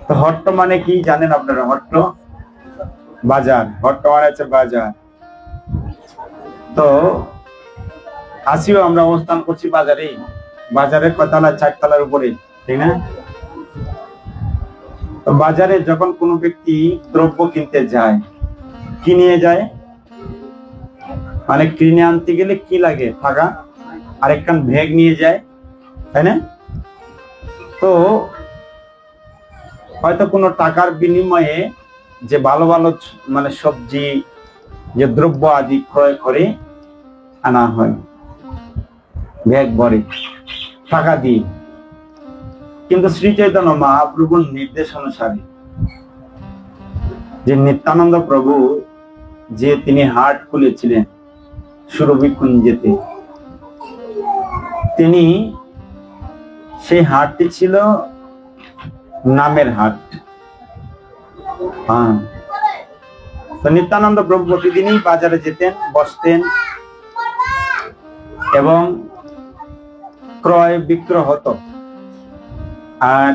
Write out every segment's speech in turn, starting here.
তো হট্ট মানে কি জানেন আপনারা? হট্ট বাজার, হট্ট মানে হচ্ছে বাজার। তো আসিও আমরা অবস্থান করছি বাজারে, বাজারের কয়তলা? 4 তলার উপরে, ঠিক না? তো বাজারে যখন কোনো ব্যক্তি দ্রব্য কিনতে যায়, কি নিয়ে যায়? মানে কিনে আনতে গেলে কি লাগে? টাকা আর একখান ব্যাগ নিয়ে যায়, তাই না? তো হয়তো কোনো টাকার বিনিময়ে যে ভালো ভালো মানে সবজি, যে দ্রব্য আদি ক্রয় করে আনা হয় ব্যাগ ভরে টাকা দিয়ে। কিন্তু শ্রী চৈতন্য মহাপ্রভুর নির্দেশ অনুসারে, যে নিত্যানন্দ প্রভু যে তিনি হাট খুলেছিলেন সুরভি কুঞ্জেতে, তিনি সেই হাটটি ছিল নামের হাট। হ্যাঁ, তো নিত্যানন্দ প্রভু প্রতিদিনই বাজারে যেতেন, বসতেন এবং ক্রয় বিক্রয় হতো। আর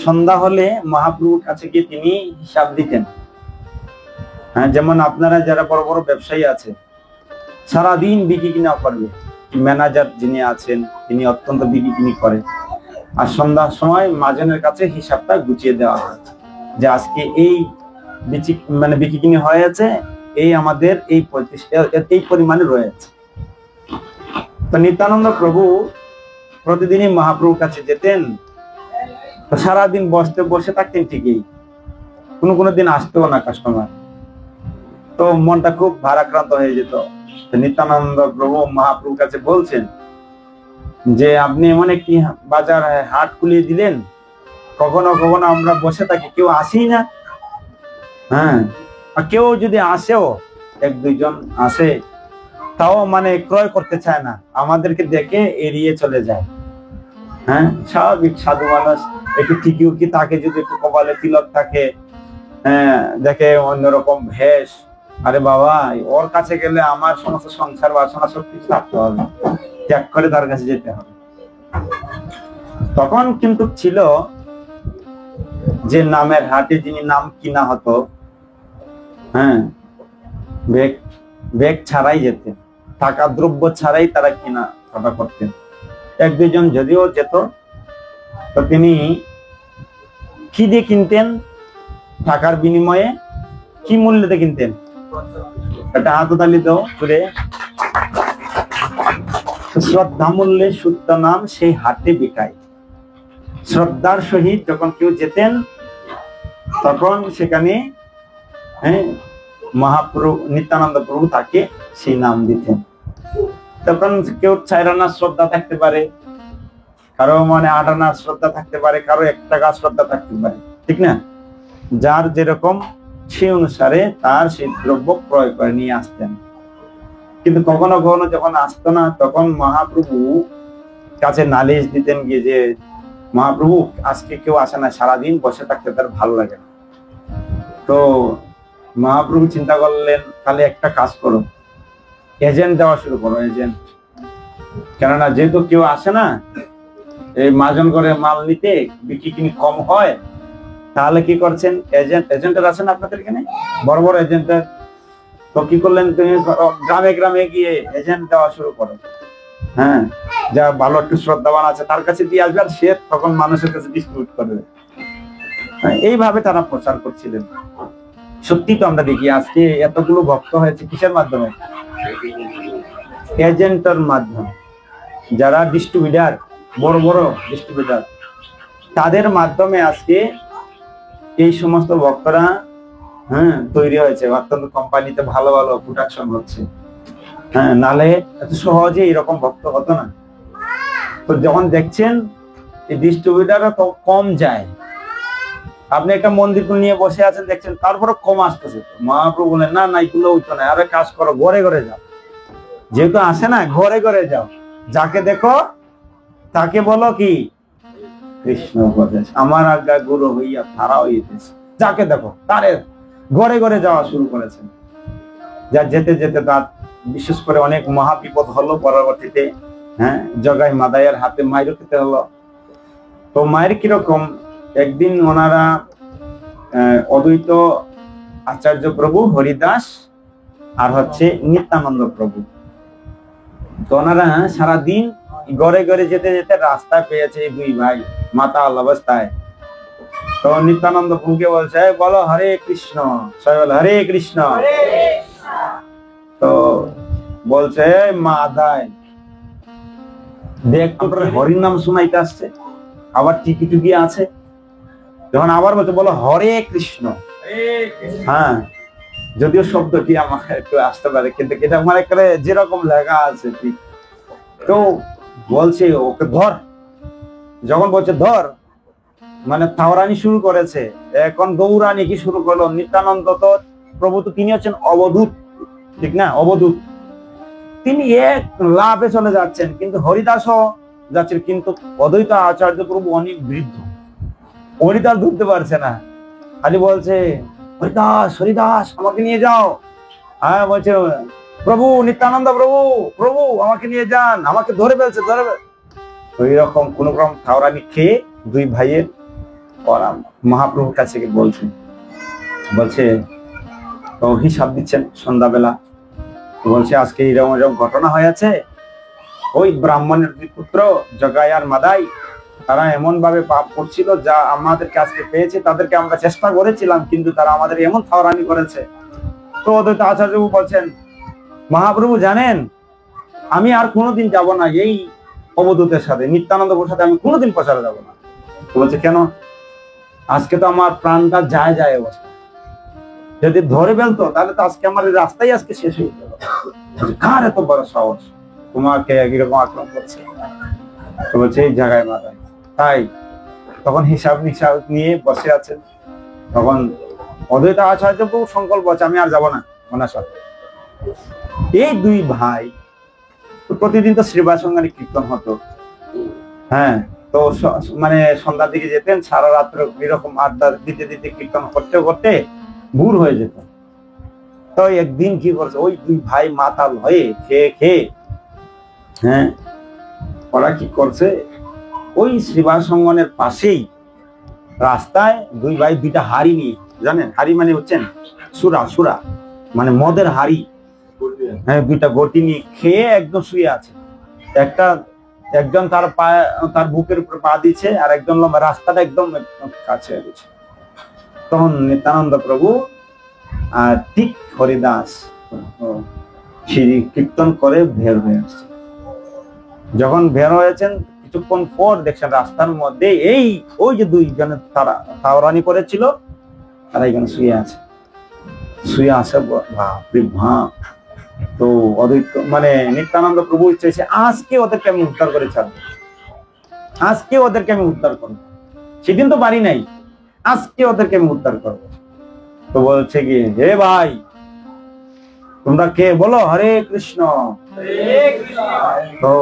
সন্ধ্যা হলে মহাপ্রভুর কাছে গিয়ে তিনি হিসাব দিতেন। হ্যাঁ, যেমন আপনারা যারা বড় বড় ব্যবসায়ী আছে, সারাদিন বিক্রি কিনা করবে, ম্যানেজার যিনি আছেন তিনি অত্যন্ত বিক্রি কিনি করে, আর সন্ধ্যার সময় মহাজনের কাছে হিসাবটা গুছিয়ে দেওয়া হয় যে আজকে এই মানে বিক্রি কিনি হয়েছে, এই আমাদের এই পরিমাণে রয়েছে। তো নিত্যানন্দ প্রভু প্রতিদিনই মহাপ্রভুর কাছে যেতেন, তো সারাদিন বসে থাকতেন ঠিকই, কোনো দিন আসতেও না কাস্টমার। তো মনটা খুব ভারাক্রান্ত হয়ে যেত। নিত্যানন্দ প্রভু মহাপ্রভুর কাছে বলছেন যে আপনি এমন একটি বাজার হাট খুলিয়ে দিলেন, কখনো কখনো আমরা বসে থাকি, কেউ আসি না। হ্যাঁ, আর কেউ যদি আসেও, 1-2 জন আসে, তাও মানে ক্রয় করতে চায় না, আমাদেরকে দেখে এড়িয়ে চলে যায়। হ্যাঁ, স্বাভাবিক সাধু মানুষ, একটু টিকি তাকে যদি একটু কপালে তিলক থাকে, হ্যাঁ, দেখে অন্যরকম ভেষ, আরে বাবা ওর কাছে গেলে আমার সমস্ত সংসার বাসনা সবকিছু থাকতে হবে, ত্যাগ করে তার কাছে যেতে হবে। তখন কিন্তু ছিল যে নামের হাটে যিনি নাম কিনা হতো, হ্যাঁ, ব্যাগ ছাড়াই যেতেন, টাকা দ্রব্য ছাড়াই তারা কিনা কাটা করতেন। 1-2 জন যদিও যেত, তো তিনি কি দিয়ে কিনতেন? টাকার বিনিময়ে কি মূল্যতে কিনতেন? একটা হাততালি দাও করে। শ্রদ্ধা মূল্যে শুদ্ধ নাম সেই হাটে বিকায়। শ্রদ্ধার সহিত যখন কেউ যেতেন, তখন সেখানে মহাপ্রভু নিত্যানন্দ প্রভু তাকে সেই নাম দিতেন। তখন কেউ 4 আনা শ্রদ্ধা থাকতে পারে, কারো মানে 8 আনা শ্রদ্ধা থাকতে পারে, কারো 1 টাকা শ্রদ্ধা থাকতে পারে, ঠিক না? যার যেরকম সেই অনুসারে তার সেই দ্রব্য ক্রয় করে নিয়ে আসতেন। কিন্তু কখনো কখনো যখন আসতো না, তখন মহাপ্রভু কাছে নালিশ দিতেন গিয়ে যে মহাপ্রভু আজকে কেউ আসে না, সারাদিন বসে থাকতে তার ভালো লাগে না। তো মহাপ্রভু চিন্তা করলেন, তাহলে একটা কাজ করো, এজেন্ট দেওয়া শুরু করো, এজেন্ট। কেননা যেহেতু কেউ আসে না এই মাজন করে মাল নিতে, বিক্রি কিনি কম হয়, তাহলে কি করছেন? এজেন্টের আছেন আপনাদের এখানে, বড় বড় এজেন্টের। তো কি করলেন, তুমি গ্রামে গ্রামে গিয়ে এজেন্ট দেওয়া শুরু করো। হ্যাঁ, যা ভালো একটু শ্রদ্ধাবান আছে তার কাছে দিয়ে আসবে, আর সে তখন মানুষের কাছে ডিস্ট্রিবিউট করবে। এইভাবে তারা প্রচার করছিলেন। সত্যি তো আমরা দেখি আজকে এতগুলো ভক্ত হয়েছে কিসের মাধ্যমে? এজেন্টের মাধ্যমে। যারা ডিস্ট্রিবিউটার, বড় বড় ডিস্ট্রিবিউটার, তাদের মাধ্যমে আজকে এই সমস্ত ভক্তরা তৈরি হয়েছে। অত্যন্ত কোম্পানিতে ভালো ভালো প্রোডাকশন হচ্ছে। হ্যাঁ, নালে এত সহজে এরকম ভক্ত হতো না। তো যখন দেখছেন এই ডিস্ট্রিবিউটাররা তো কম যায়, আপনি একটা মন্দির নিয়ে বসে আছেন দেখছেন, তারপরে কম আসতেছে, মহাপ্রভু বলেন না না এগুলো হইতো না, আরে কাজ করো, ঘরে ঘরে যাও। যেহেতু আসে না, ঘরে ঘরে যাও, যাকে দেখো তাকে বলো কি কৃষ্ণ উপদেশ আমার আজ্ঞা গুরু হইয়া তারা হইতেছে। যাকে দেখো তারে ঘরে ঘরে যাওয়া শুরু করেছেন। যা যেতে যেতে তার বিশেষ করে অনেক মহাবিপদ হলো পরবর্তীতে। হ্যাঁ, জগাই মাদাইয়ের হাতে মায়ের খেতে হলো। তো মায়ের কিরকম, একদিন ওনারা অদ্বৈত আচার্য প্রভু, হরিদাস আর হচ্ছে নিত্যানন্দ প্রভু। তো ওনারা সারাদিন ঘরে ঘরে যেতে যেতে রাস্তায় পেয়েছে এই দুই ভাই মাতাল অবস্থায়। তো নিত্যানন্দ প্রভুকে বলছে, বলো হরে কৃষ্ণ, সবাই বলে হরে কৃষ্ণ। তো বলছে মা দায় দেখ তোর হরির নাম শোনাইতে আসছে, আবার টিকি টুকি আছে। যখন আবার বলছে বলো হরে কৃষ্ণ, হ্যাঁ যদিও শব্দটি আমার একটু আসতে পারে, কিন্তু এটা আমার একটা যেরকম লেখা আছে ঠিক। তো বলছে ওকে ধর, যখন বলছে ধর মানে থাওরানি শুরু করেছে, এখন দৌড়ানি কি শুরু করলো। নিত্যানন্দ তো প্রভু তো তিনি হচ্ছেন অবধূত, ঠিক না, অবধূত, তিনি এক লাভে চলে যাচ্ছেন, কিন্তু হরিদাসও যাচ্ছেন, কিন্তু অদ্বৈত আচার্য প্রভু অনেক বৃদ্ধ, হরিদাস ধরতে পারছে না, খালি বলছে হরিদাস হরিদাস আমাকে নিয়ে যাও। হ্যাঁ বলছে প্রভু নিত্যানন্দ প্রভু, প্রভু আমাকে নিয়ে যান, আমাকে ধরে ফেলছে, ধরে ওই রকম কোন রকম থাওরানি খেয়ে দুই ভাইয়ের ওরা মহাপ্রভুর কাছে বলছে, তো হিসাব দিচ্ছেন সন্ধ্যাবেলা। বলছে আজকে এরকম এরকম ঘটনা হয়েছে, ওই ব্রাহ্মণের দুই পুত্র জগাই আর মাদাই তারা এমন ভাবে পাপ করছিল যা আমাদের কাছে পেয়েছে, তাদেরকে আমরা চেষ্টা করেছিলাম, কিন্তু তারা আমাদের এমন থাওরানি করেছে। তো অদ্বৈত আচার্য বলছেন মহাপ্রভু জানেন আমি আর কোনোদিন যাব না এই অবধূতের সাথে, নিত্যানন্দ প্রভুর সাথে আমি কোনোদিন প্রচারে যাব না। তো বলছে কেন? আজকে তো আমার প্রাণটা যায় যায় অবস্থা, যদি ধরে ফেলতো তাহলে তো আজকে আমার রাস্তাই আজকে শেষ হয়ে গেল। কার এত বড় সাহস তোমাকে এরকম আক্রমণ করছে? তো বলছে এই জায়গায় মাথায়। তাই তখন হিসাব নিসাব নিয়ে বসে আছেন, তখন অদ্বৈত আচার্য প্রভু সংকল্প আছে আমি আর যাব না ওনার সাথে। এই দুই ভাই প্রতিদিন তো শ্রীবাসঙ্গানি কীর্তন হতো, হ্যাঁ, তো মানে সন্ধ্যার দিকে যেতেন, সারা রাত্র এরকম আড্ডা দিতে দিতে কীর্তন করতে করতে ভোর হয়ে যেত। তো একদিন কি করছে, ওই দুই ভাই মাতাল হয়ে খেয়ে খেয়ে, হ্যাঁ ওরা কি করছে, ওই শ্রীবাসঙ্গনের পাশেই রাস্তায় দুই ভাই দুইটা হাড়ি নিয়ে, জানেন হাড়ি মানে হচ্ছেন সুরা, সুরা মানে মদের হাড়ি, হ্যাঁ দুইটা গটি নিয়ে খেয়ে একদম শুয়ে আছে। একজন তার পায়ে তার বুকের উপর পা দিচ্ছে, আর একজন লম্বা, রাস্তাটা একদম কাছে আছে। তখন নিত্যানন্দ প্রভু আর ঠিক হরিদাস কীর্তন করে বের হয়ে আসছে। যখন বের হয়েছেন কিছুক্ষণ পর দেখছেন রাস্তার মধ্যে এই ওই যে দুইজনের তারা থাওরানি করেছিল তারা এখানে শুয়ে আছে, শুয়ে আছে। বাপরে বাপ! তো অদ্বৈত মানে নিত্যানন্দ প্রভু চাইছে আজকে ওদেরকে আমি উদ্ধার করে ছাড়বো, আজকে ওদেরকে আমি উদ্ধার করবো, সেদিন তো পারি নাই, আজকে ওদেরকে আমি উদ্ধার করবো। তো বলছে কি হে ভাই তোমরা কে, বলো হরে কৃষ্ণ। তো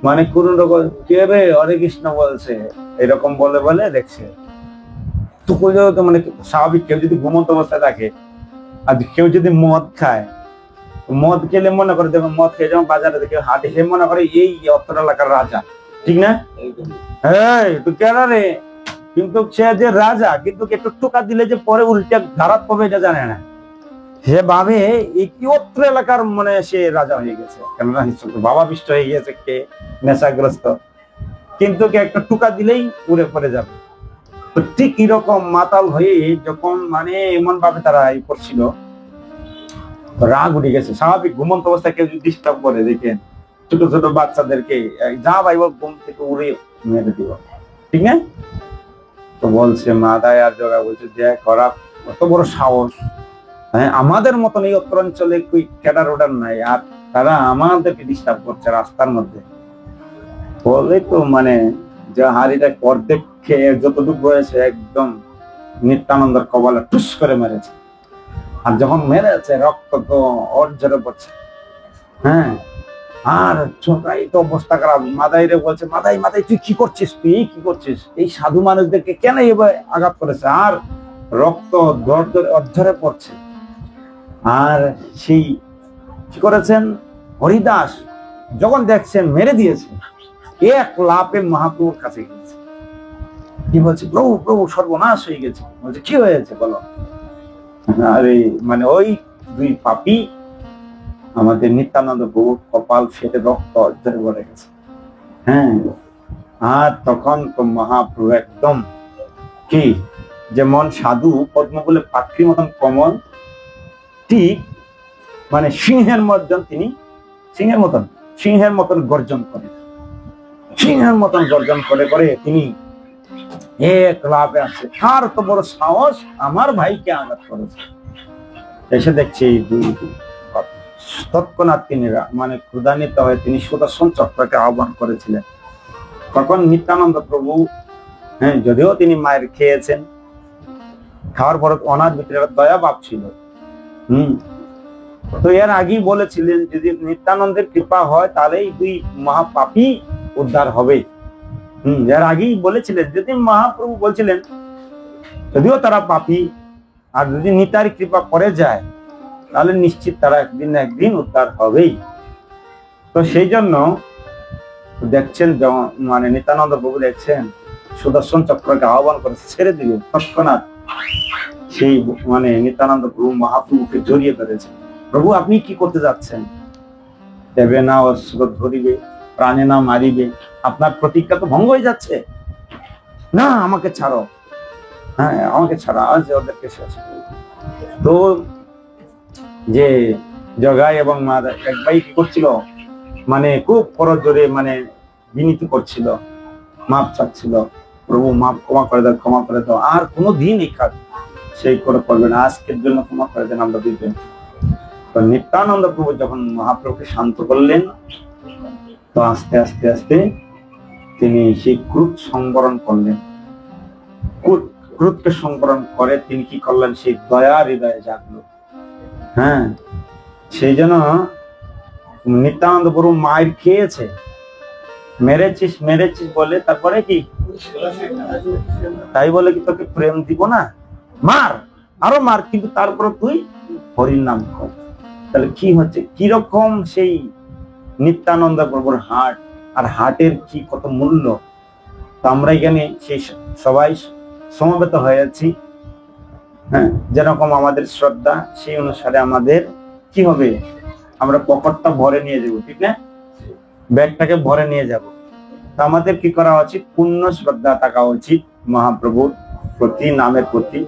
মানে কোন রকম কে রে হরে কৃষ্ণ বলছে এরকম বলে বলে দেখছে। তো মানে স্বাভাবিক কেউ যদি ঘুমন্ত অবস্থায় থাকে আর কেউ যদি মদ খায়, মদ খেলে মনে করে দেখো মদ খেয়ে যেমন বাজারে কেউ হাটে, সে মনে করে এই অত্র এলাকার রাজা, ঠিক না? হ্যাঁ তুই কেন রে, কিন্তু সে যে রাজা, কিন্তু একটু টোকা দিলে যে পরে উল্টে ধারাত পাবে এটা জানে না। সে ভাবে এই কি অত্র এলাকার মানে সে রাজা হয়ে গেছে, কেননা বাবা বিষ্ট হয়ে গেছে, কে নেশাগ্রস্ত, কিন্তু কে একটা টোকা দিলেই উড়ে পড়ে যাবে। তো ঠিক এরকম মাতাল হয়ে যখন মানে এমন ভাবে তারা এই করছিল, রাগ উঠে গেছে। স্বাভাবিক ঘুমন্ত অবস্থায় কেউ যদি ডিস্টার্ব করে, দেখেন ছোট ছোট বাচ্চাদেরকে যা ভাইব ঘুম থেকে উড়ে মেরে দিব, ঠিক না? তো বলছে মাদায় আর জগা বলছে যে করা কত বড় সাহস, হ্যাঁ আমাদের মতন এই অঞ্চলে কই ক্যাডার ওডার নাই, আর তারা আমাদেরকে ডিস্টার্ব করছে রাস্তার মধ্যে। বলে তো মানে যে হাড়িটা অর্ধেক খেয়ে যতটুকু রয়েছে একদম নিত্যানন্দের কপালে টুস করে মেরেছে, আর যখন মেরেছে রক্ত তো ঝরে পড়ছে, হ্যাঁ। আর ছোটাই তো অবস্থা খারাপ। মাদাই রে বলছে মাদাই মাদাই তুই কি করছিস, তুই কি করছিস, এই সাধু মানুষদেরকে কেন এবার আঘাত করেছে, আর রক্ত ঝরে পড়ছে। আর সেই কি করেছেন হরিদাস যখন দেখছেন মেরে দিয়েছে, এক লাফে মহাপ্রভুর কাছে গিয়েছে। কি বলছে, প্রভু প্রভু সর্বনাশ হয়ে গেছে। বলছে কি হয়েছে বলো। আরে মানে ওই দুই পাপী আমাদের নিত্যানন্দ প্রভু কপাল ফেটে রক্ত ধরে পড়ে গেছে। হ্যাঁ, আর তখন তো মহাপ্রভু একদম কি, যেমন সাধু পদ্মফুলে পাত্রীর মতন কমল, ঠিক মানে সিংহের মতন তিনি সিংহের মতন গর্জন করেন। সিংহের মতন গর্জন করে করে তিনি এক লাভে আসছে, কার তো বড় সাহস আমার ভাইকে আঘাত করেছে। এসে দেখছি তৎক্ষণাৎ তিনি মানে ক্রোধান্বিত হয়ে তিনি সুদর্শন চক্রকে আহ্বান করেছিলেন। তখন নিত্যানন্দ প্রভু, হ্যাঁ, যদিও তিনি মায়ের খেয়েছেন, খাওয়ার পর ওনার ভিতরে দয়া ভাব ছিল। তো এর আগেই বলেছিলেন যদি নিত্যানন্দের কৃপা হয় তাহলে এই দুই মহাপাপী উদ্ধার হবে। এর আগেই বলেছিলেন, যদি মহাপ্রভু বলছিলেন যদিও তারা পাপী, আর যদি নিতার কৃপা করে যায় তাহলে নিশ্চিত তারা একদিন না একদিন উদ্ধার হবেই। তো সেই জন্য দেখছেন মানে নিত্যানন্দ প্রভু দেখছেন সুদর্শন চক্রকে আহ্বান করে ছেড়ে দিবে, তৎক্ষণাৎ সেই মানে নিত্যানন্দ প্রভু মহাপ্রভুকে জড়িয়ে ধরেছে। প্রভু আপনি কি করতে যাচ্ছেন? দেবে না অস্ত্র ধরিবে, প্রাণে না মারিবে, আপনার প্রতিজ্ঞা তো ভঙ্গ হয়ে যাচ্ছে না, আমাকে ছাড়ো, হ্যাঁ আমাকে ছাড়া, আজ ওদেরকে শেষ। তো যে জগাই এবং মা একবাই কি করছিল, মানে খুব করজোরে মানে বিনীতি করছিল, মাপ চাচ্ছিল, প্রভু মাপ ক্ষমা করে দাও, ক্ষমা করে দাও, আর কোনোদিন এই কাজ সেই করে করবে না, আজকের জন্য ক্ষমা করে দেন, আমরা দিবেন। তো নিত্যানন্দ প্রভু যখন মহাপ্রভুকে শান্ত করলেন, তো আস্তে আস্তে আস্তে তিনি সেই ক্রোধ সংবরণ করলেন। ক্রোধকে সংবরণ করে তিনি কি করলেন, সেই দয়া হৃদয়ে জাগলো। হ্যাঁ, সেই জন্য নিত্যানন্দ প্রভু মায়ের খেয়েছে, মেরেছিস মেরেছিস বলে, তারপরে কি তাই বলে কি তোকে প্রেম দিব না, মার, আরো মার, কিন্তু তারপরে তুই হরির নাম কর। তাহলে কি হচ্ছে, কিরকম সেই নিত্যানন্দ প্রভুর হাট, আর হাটের কি কত মূল্য। তো আমরা এখানে সেই সবাই সমবেত হয়েছি, হ্যাঁ, যেরকম আমাদের শ্রদ্ধা সেই অনুসারে আমাদের কি হবে, আমরা পকেটটা ভরে নিয়ে যাবো, ঠিক না, ব্যাগটাকে ভরে নিয়ে যাব। তো আমাদের কি করা উচিত, পূর্ণ শ্রদ্ধা থাকা উচিত মহাপ্রভুর প্রতি, নামের প্রতি।